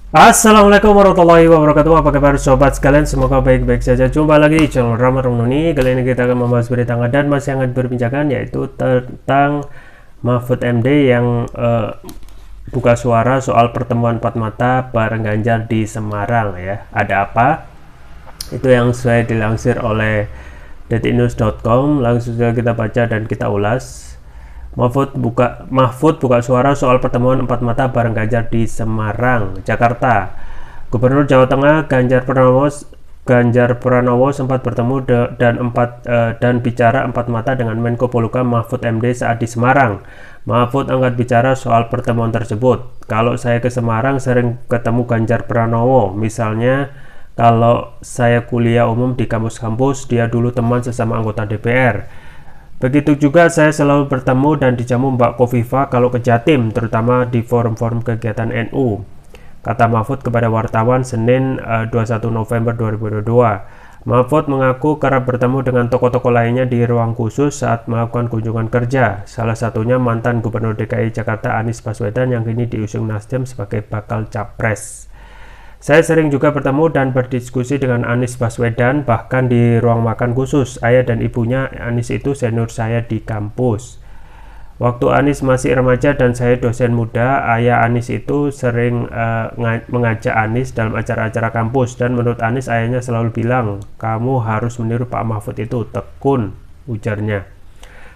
Assalamualaikum warahmatullahi wabarakatuh. Apa kabar sobat sekalian? Semoga baik-baik saja. Jumpa lagi di channel Rama Romnoni. Kali ini kita akan membahas berita hangat dan masih hangat berbincangkan, yaitu tentang Mahfud MD yang buka suara soal pertemuan empat mata bareng Ganjar di Semarang ya. Ada apa? Itu yang saya dilansir oleh detiknews.com. Langsung saja kita baca dan kita ulas. Mahfud buka suara soal pertemuan empat mata bareng Ganjar di Semarang, Jakarta. Gubernur Jawa Tengah Ganjar Pranowo sempat bertemu dan bicara empat mata dengan Menko Polhukam Mahfud MD saat di Semarang. Mahfud angkat bicara soal pertemuan tersebut. Kalau saya ke Semarang sering ketemu Ganjar Pranowo, misalnya kalau saya kuliah umum di kampus-kampus, dia dulu teman sesama anggota DPR. Begitu juga saya selalu bertemu dan dijamu Mbak Kofifa kalau ke Jatim, terutama di forum-forum kegiatan NU, kata Mahfud kepada wartawan Senin 21 November 2022. Mahfud mengaku kerap bertemu dengan tokoh-tokoh lainnya di ruang khusus saat melakukan kunjungan kerja, salah satunya mantan Gubernur DKI Jakarta Anies Baswedan yang kini diusung Nasdem sebagai bakal capres. Saya sering juga bertemu dan berdiskusi dengan Anies Baswedan, bahkan di ruang makan khusus. Ayah dan ibunya Anies itu senior saya di kampus. Waktu Anies masih remaja dan saya dosen muda, ayah Anies itu sering mengajak Anies dalam acara-acara kampus, dan menurut Anies ayahnya selalu bilang, kamu harus meniru Pak Mahfud itu, tekun, ujarnya.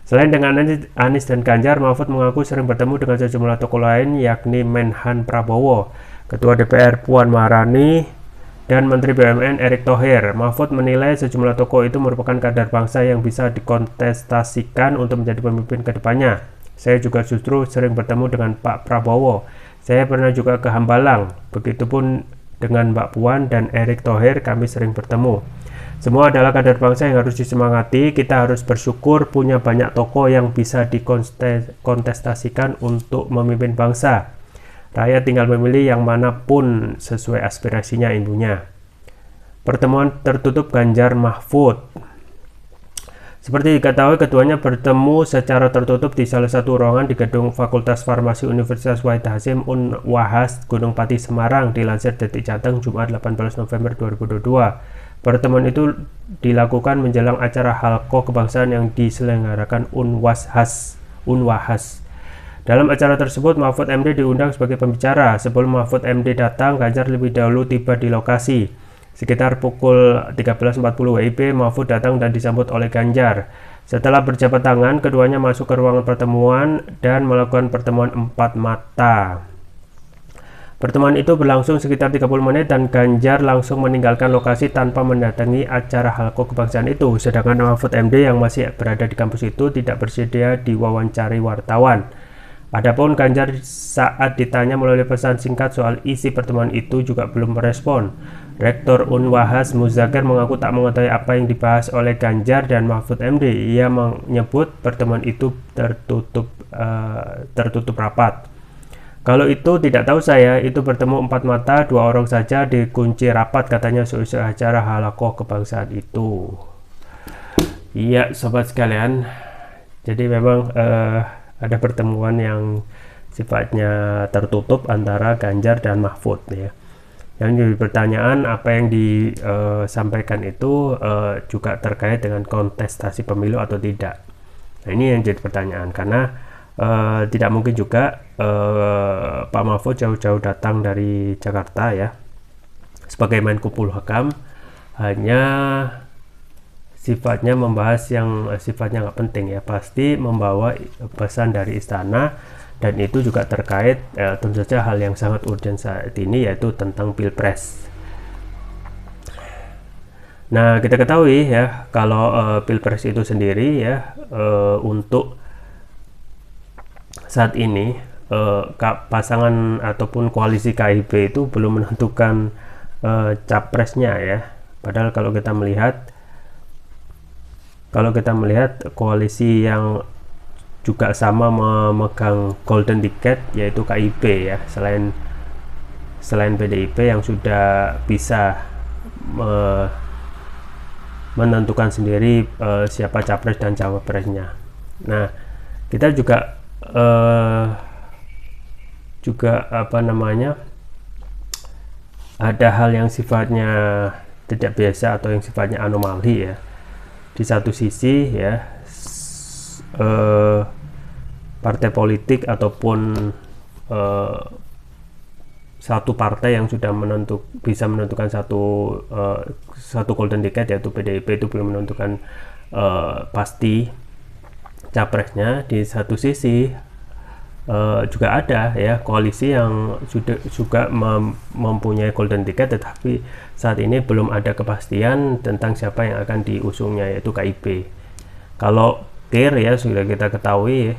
Selain dengan Anies dan Ganjar, Mahfud mengaku sering bertemu dengan sejumlah tokoh lain, yakni Menhan Prabowo, Ketua DPR Puan Maharani, dan Menteri BUMN Erick Thohir. Mahfud menilai sejumlah tokoh itu merupakan kader bangsa yang bisa dikontestasikan untuk menjadi pemimpin ke depannya. Saya juga justru sering bertemu dengan Pak Prabowo. Saya pernah juga ke Hambalang. Begitupun dengan Mbak Puan dan Erick Thohir, kami sering bertemu. Semua adalah kader bangsa yang harus disemangati. Kita harus bersyukur punya banyak tokoh yang bisa dikontestasikan untuk memimpin bangsa. Rakyat tinggal memilih yang manapun sesuai aspirasinya, ibunya. Pertemuan tertutup Ganjar Mahfud. Seperti diketahui, keduanya bertemu secara tertutup di salah satu ruangan di gedung Fakultas Farmasi Universitas Wahid Hasyim Unwahas, Gunung Pati, Semarang, dilansir Detik Jateng, Jumat 18 November 2022. Pertemuan itu dilakukan menjelang acara Halko Kebangsaan yang diselenggarakan Unwahas. Dalam acara tersebut, Mahfud MD diundang sebagai pembicara. Sebelum Mahfud MD datang, Ganjar lebih dahulu tiba di lokasi. Sekitar pukul 13.40 WIB, Mahfud datang dan disambut oleh Ganjar. Setelah berjabat tangan, keduanya masuk ke ruangan pertemuan dan melakukan pertemuan empat mata. Pertemuan itu berlangsung sekitar 30 menit dan Ganjar langsung meninggalkan lokasi tanpa mendatangi acara Halko Kebangsaan itu. Sedangkan Mahfud MD yang masih berada di kampus itu tidak bersedia diwawancari wartawan. Adapun Ganjar saat ditanya melalui pesan singkat soal isi pertemuan itu juga belum merespon. Rektor Unwahas Muzakir mengaku tak mengetahui apa yang dibahas oleh Ganjar dan Mahfud MD. Ia menyebut pertemuan itu tertutup rapat. Kalau itu tidak tahu saya, itu bertemu empat mata, dua orang saja dikunci rapat, katanya seusai acara Halako Kebangsaan itu. Iya, sobat sekalian. Jadi memang ada pertemuan yang sifatnya tertutup antara Ganjar dan Mahfud ya. Yang jadi pertanyaan, apa yang disampaikan itu juga terkait dengan kontestasi pemilu atau tidak. Nah, ini yang jadi pertanyaan, karena tidak mungkin juga Pak Mahfud jauh-jauh datang dari Jakarta ya sebagai Menko Polhukam hanya sifatnya membahas yang sifatnya nggak penting ya, pasti membawa pesan dari istana, dan itu juga terkait tentu saja hal yang sangat urgent saat ini, yaitu tentang Pilpres. Nah, kita ketahui ya kalau Pilpres itu sendiri ya untuk saat ini pasangan ataupun koalisi KIP itu belum menentukan capresnya ya. Padahal kalau kita melihat koalisi yang juga sama memegang golden ticket yaitu KIP ya, selain PDIP yang sudah bisa menentukan sendiri siapa capres dan cawapresnya. Nah, kita juga ada hal yang sifatnya tidak biasa atau yang sifatnya anomali ya. Di satu sisi ya partai politik ataupun satu partai yang sudah bisa menentukan satu golden ticket, yaitu PDIP, itu belum menentukan pasti capresnya. Di satu sisi juga ada ya koalisi yang juga mempunyai golden ticket, tetapi saat ini belum ada kepastian tentang siapa yang akan diusungnya, yaitu KIP. Kalau KIR ya sudah kita ketahui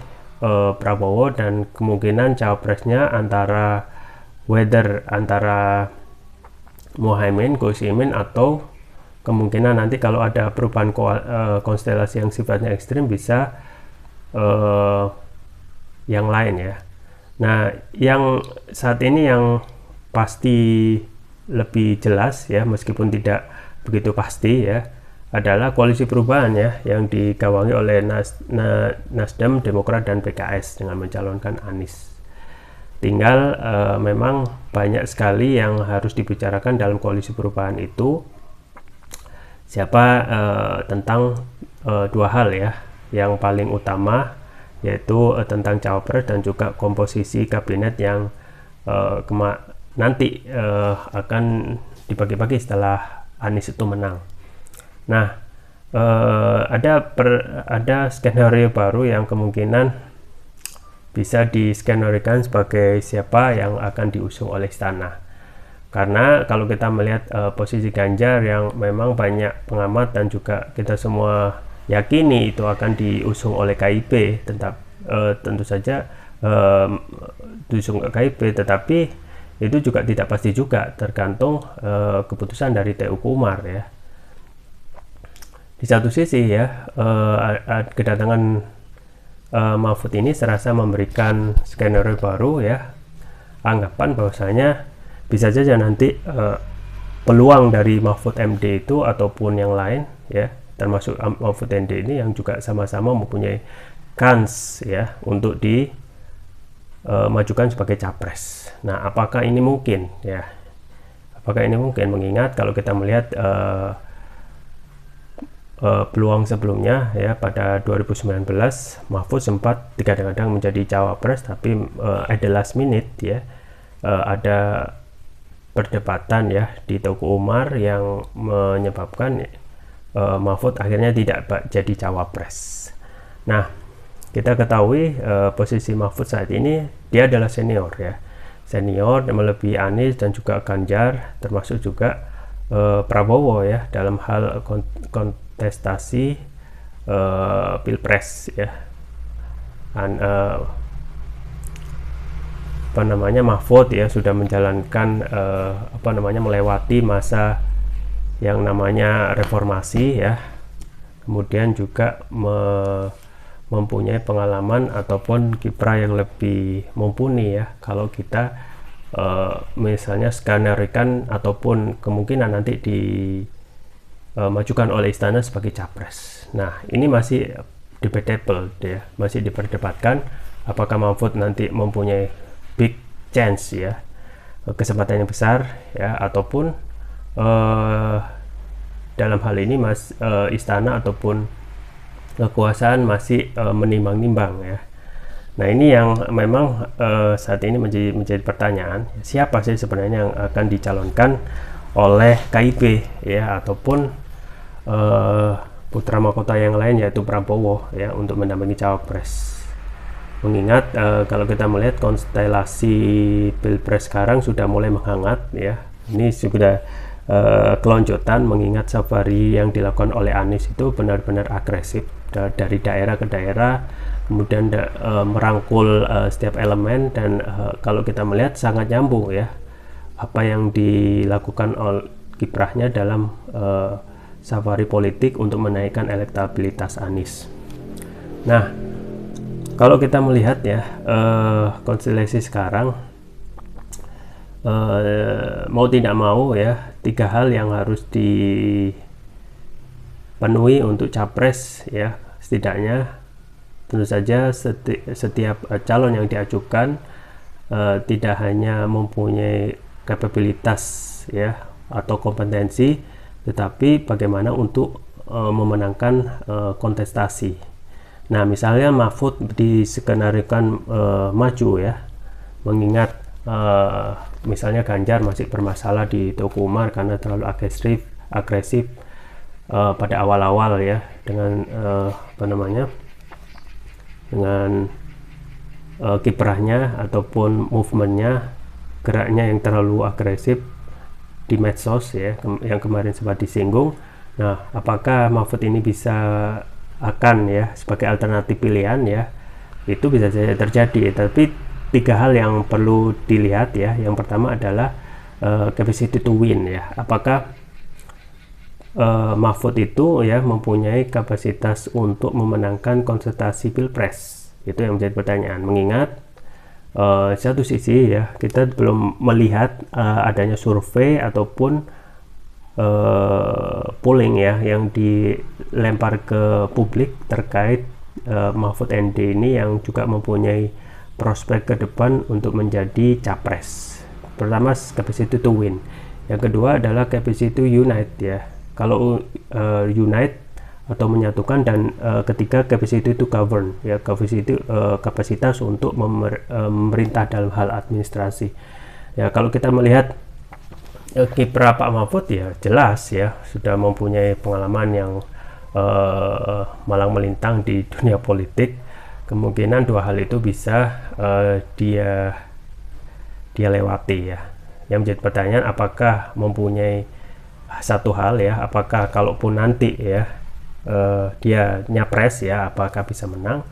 Prabowo, dan kemungkinan cawapresnya antara Muhaimin, Gus Imin, atau kemungkinan nanti kalau ada perubahan konstelasi yang sifatnya ekstrim bisa yang lain ya. Nah, yang saat ini yang pasti lebih jelas ya, meskipun tidak begitu pasti ya, adalah koalisi perubahan ya, yang digawangi oleh Nasdem, Demokrat, dan PKS dengan mencalonkan Anies. Tinggal memang banyak sekali yang harus dibicarakan dalam koalisi perubahan itu, tentang dua hal ya. Yang paling utama yaitu tentang cawapres dan juga komposisi kabinet yang nanti akan dibagi-bagi setelah Anies itu menang. Nah, ada skenario baru yang kemungkinan bisa diskenarikan sebagai siapa yang akan diusung oleh istana. Karena kalau kita melihat posisi Ganjar yang memang banyak pengamat dan juga kita semua yakini itu akan diusung oleh KIP, tentu saja diusung ke KIP, tetapi itu juga tidak pasti juga, tergantung keputusan dari TUK Umar ya. Di satu sisi ya, kedatangan Mahfud ini serasa memberikan skenario baru ya, anggapan bahwasanya bisa saja nanti peluang dari Mahfud MD itu ataupun yang lain ya, termasuk Mahfud MD ini yang juga sama-sama mempunyai kans ya untuk dimajukan sebagai capres. Nah, apakah ini mungkin ya? Apakah ini mungkin, mengingat kalau kita melihat peluang sebelumnya ya, pada 2019 Mahfud sempat kadang-kadang menjadi cawapres, tapi at the last minute ya ada perdebatan ya di Teguh Umar yang menyebabkan Mahfud akhirnya tidak jadi cawapres. Nah, kita ketahui posisi Mahfud saat ini dia adalah senior ya, senior melebihi Anies dan juga Ganjar, termasuk juga Prabowo ya dalam hal kontestasi pilpres ya. Mahfud ya sudah menjalankan melewati masa yang namanya reformasi ya, kemudian juga mempunyai pengalaman ataupun kiprah yang lebih mumpuni ya, kalau kita misalnya skenarikan ataupun kemungkinan nanti dimajukan oleh istana sebagai capres. Nah, ini masih debatable ya, masih diperdebatkan apakah Mahfud nanti mempunyai big chance ya, kesempatan yang besar ya, ataupun dalam hal ini istana ataupun kekuasaan masih menimbang-nimbang ya. Nah, ini yang memang saat ini menjadi pertanyaan, siapa sih sebenarnya yang akan dicalonkan oleh KIP ya, ataupun putra mahkota yang lain yaitu Prabowo ya, untuk mendampingi cawapres. Mengingat kalau kita melihat konstelasi pilpres sekarang sudah mulai menghangat ya, ini sudah kelonjotan, mengingat safari yang dilakukan oleh Anies itu benar-benar agresif dari daerah ke daerah, kemudian merangkul setiap elemen, dan kalau kita melihat sangat nyambung ya apa yang dilakukan oleh kiprahnya dalam safari politik untuk menaikkan elektabilitas Anies. Nah, kalau kita melihat ya konstelasi sekarang, mau tidak mau ya, 3 hal yang harus dipenuhi untuk capres ya, setidaknya. Tentu saja setiap calon yang diajukan tidak hanya mempunyai kapabilitas ya atau kompetensi, tetapi bagaimana untuk memenangkan kontestasi. Nah, misalnya Mahfud diskenariokan maju ya, mengingat misalnya Ganjar masih bermasalah di Teguh Umar karena terlalu agresif pada awal-awal ya, dengan dengan kiprahnya ataupun movementnya, geraknya yang terlalu agresif di medsos ya, yang kemarin sempat disinggung. Nah, apakah Mahfud ini akan ya sebagai alternatif pilihan ya, itu bisa saja terjadi. Tapi 3 hal yang perlu dilihat ya. Yang pertama adalah capacity to win ya, apakah Mahfud itu ya mempunyai kapasitas untuk memenangkan kontestasi pilpres. Itu yang menjadi pertanyaan, mengingat satu sisi ya kita belum melihat adanya survei ataupun polling ya yang dilempar ke publik terkait Mahfud MD ini yang juga mempunyai prospek ke depan untuk menjadi capres. Pertama, capacity to win. Yang kedua adalah capacity to unite ya. Kalau unite atau menyatukan, dan ketiga capacity to govern ya, kapasitas untuk memerintah dalam hal administrasi. Ya, kalau kita melihat kiprah Pak Mahfud ya jelas ya sudah mempunyai pengalaman yang malang melintang di dunia politik. Kemungkinan 2 hal itu bisa dia lewati ya. Yang menjadi pertanyaan, apakah mempunyai satu hal ya, apakah kalaupun nanti ya dia nyapres ya, apakah bisa menang,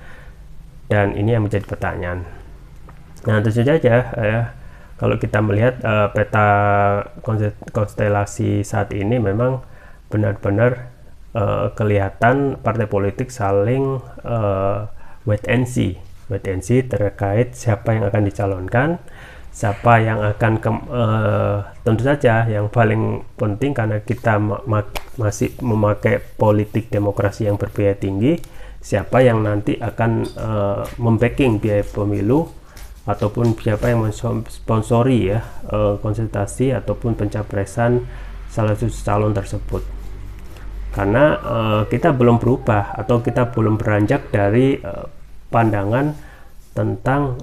dan ini yang menjadi pertanyaan. Nah, tentu saja ya, kalau kita melihat peta konstelasi saat ini memang benar-benar kelihatan partai politik saling wait and see terkait siapa yang akan dicalonkan, siapa yang akan tentu saja yang paling penting karena kita masih memakai politik demokrasi yang berbiaya tinggi, siapa yang nanti akan membacking biaya pemilu ataupun siapa yang mensponsori ya konsultasi ataupun pencapresan salah satu calon tersebut. Karena kita belum berubah atau kita belum beranjak dari pandangan tentang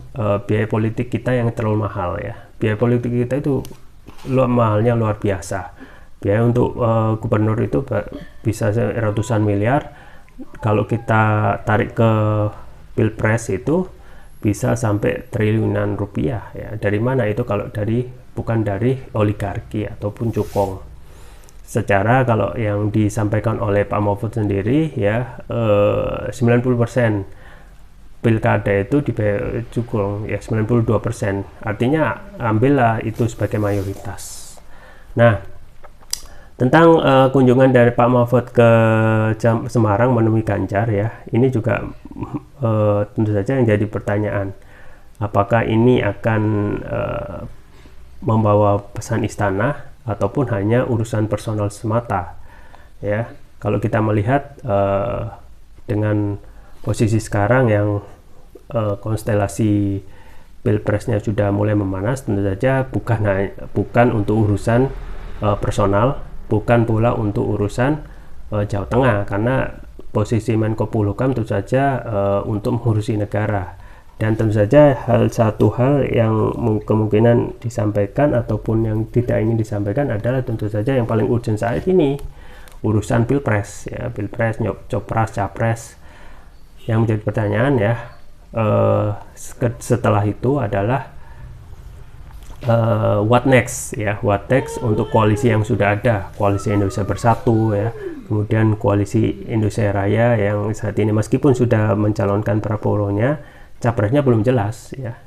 biaya politik kita yang terlalu mahal ya. Biaya politik kita itu mahalnya luar biasa. Biaya untuk gubernur itu bisa ratusan miliar. Kalau kita tarik ke pilpres itu bisa sampai triliunan rupiah ya. Dari mana itu? Kalau bukan dari oligarki ataupun cukong. Secara kalau yang disampaikan oleh Pak Mahfud sendiri ya 90% pilkada itu dibayar cukong ya, 92%. Artinya ambillah itu sebagai mayoritas. Nah, tentang kunjungan dari Pak Mahfud ke Semarang menemui Ganjar ya, ini juga tentu saja yang jadi pertanyaan, apakah ini akan membawa pesan istana ataupun hanya urusan personal semata ya. Kalau kita melihat dengan posisi sekarang yang konstelasi pilpresnya sudah mulai memanas, tentu saja bukan untuk urusan personal, bukan pula untuk urusan Jawa Tengah, karena posisi Menko Polhukam tentu saja untuk mengurusi negara. Dan tentu saja satu hal yang kemungkinan disampaikan ataupun yang tidak ingin disampaikan adalah tentu saja yang paling urgent saat ini urusan pilpres ya, pilpres, copras, capres. Yang menjadi pertanyaan ya setelah itu adalah what next ya, what next untuk koalisi yang sudah ada, koalisi Indonesia Bersatu ya, kemudian koalisi Indonesia Raya yang saat ini meskipun sudah mencalonkan Prabowo-nya, capresnya belum jelas ya,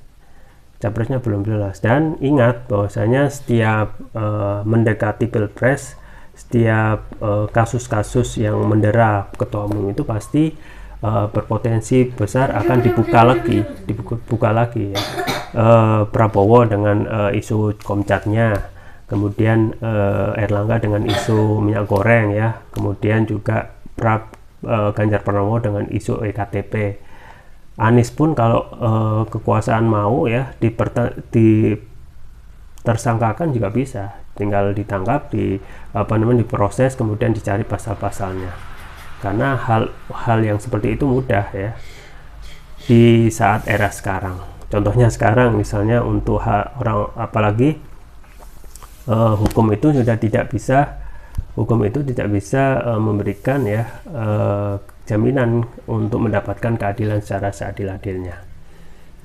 capresnya belum jelas. Dan ingat bahwasanya setiap mendekati pilpres, setiap kasus-kasus yang mendera ketua umum itu pasti berpotensi besar akan dibuka lagi ya. Prabowo dengan isu komcatnya, kemudian Erlangga dengan isu minyak goreng ya, kemudian juga Ganjar Pranowo dengan isu EKTP. Anies pun kalau kekuasaan mau ya ditersangkakan juga bisa, tinggal ditangkap, diproses, kemudian dicari pasal-pasalnya. Karena hal yang seperti itu mudah ya di saat era sekarang. Contohnya sekarang misalnya untuk orang, apalagi hukum itu tidak bisa memberikan ya jaminan untuk mendapatkan keadilan secara seadil-adilnya.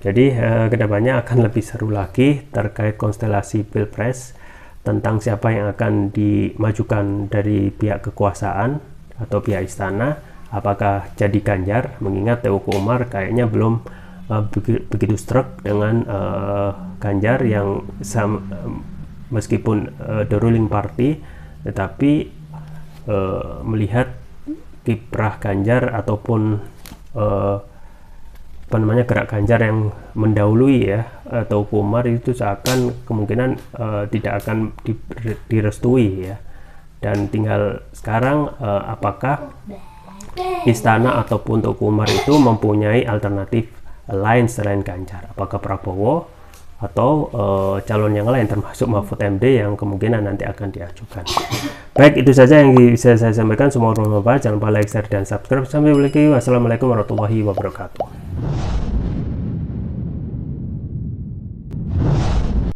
Jadi kedepannya akan lebih seru lagi terkait konstelasi pilpres, tentang siapa yang akan dimajukan dari pihak kekuasaan atau pihak istana. Apakah jadi Ganjar, mengingat Teuku Umar kayaknya belum begitu struck dengan Ganjar yang meskipun the ruling party, tetapi melihat kiprah Ganjar ataupun gerak Ganjar yang mendahului ya Teuku Umar itu seakan kemungkinan tidak akan direstui ya. Dan tinggal sekarang apakah istana ataupun Teuku Umar itu mempunyai alternatif lain selain Ganjar, apakah Prabowo atau calon yang lain termasuk Mahfud MD yang kemungkinan nanti akan diajukan. Baik, itu saja yang bisa saya sampaikan. Semua bermanfaat. Jangan lupa like, share, dan subscribe. Sampai jumpa lagi. Wassalamualaikum warahmatullahi wabarakatuh.